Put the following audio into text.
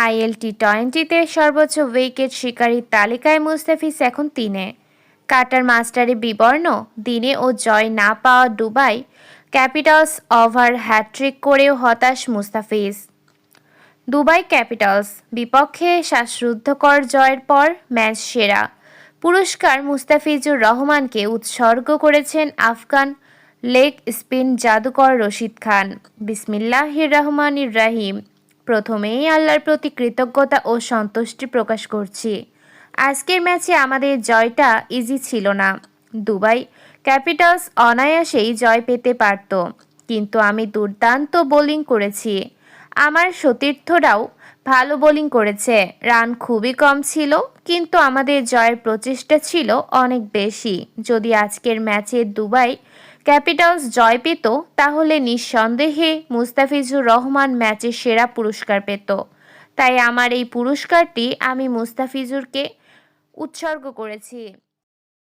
IL টি-20তে সর্বোচ্চ wicket শিকারীর তালিকায় মুস্তাফিজ এখন 3-এ। কাটার মাস্টারে বিবর্ণ দিনে ও জয় না পাওয়া দুবাই ক্যাপিটালস ওভার হ্যাট্রিক করেও হতাশ মুস্তাফিজ। দুবাই ক্যাপিটালস বিপক্ষে শ্বাসরুদ্ধকর জয়ের পর ম্যাচ সেরা পুরস্কার মুস্তাফিজুর রহমানকে উৎসর্গ করেছেন আফগান লেগ স্পিন জাদুকর রশিদ খান। বিসমিল্লাহির রহমানির রাহিম। প্রথমেই আল্লাহর প্রতি কৃতজ্ঞতা ও সন্তুষ্টি প্রকাশ করছি। আজকের ম্যাচে আমাদের জয়টা ইজি ছিল না। দুবাই ক্যাপিটালস অনায়াসেই জয় পেতে পারত, কিন্তু আমি দুর্দান্ত বোলিং করেছি। আমার সতীর্থরাও ভালো বোলিং করেছে। রান খুবই কম ছিল, কিন্তু আমাদের জয়ের প্রচেষ্টা ছিল অনেক বেশি। যদি আজকের ম্যাচে দুবাই ক্যাপিটালস জয় পেত, তাহলে নিঃসন্দেহে মুস্তাফিজুর রহমান ম্যাচের সেরা পুরস্কার পেত। তাই আমার এই পুরস্কারটি আমি মুস্তাফিজুরকে উৎসর্গ করেছি।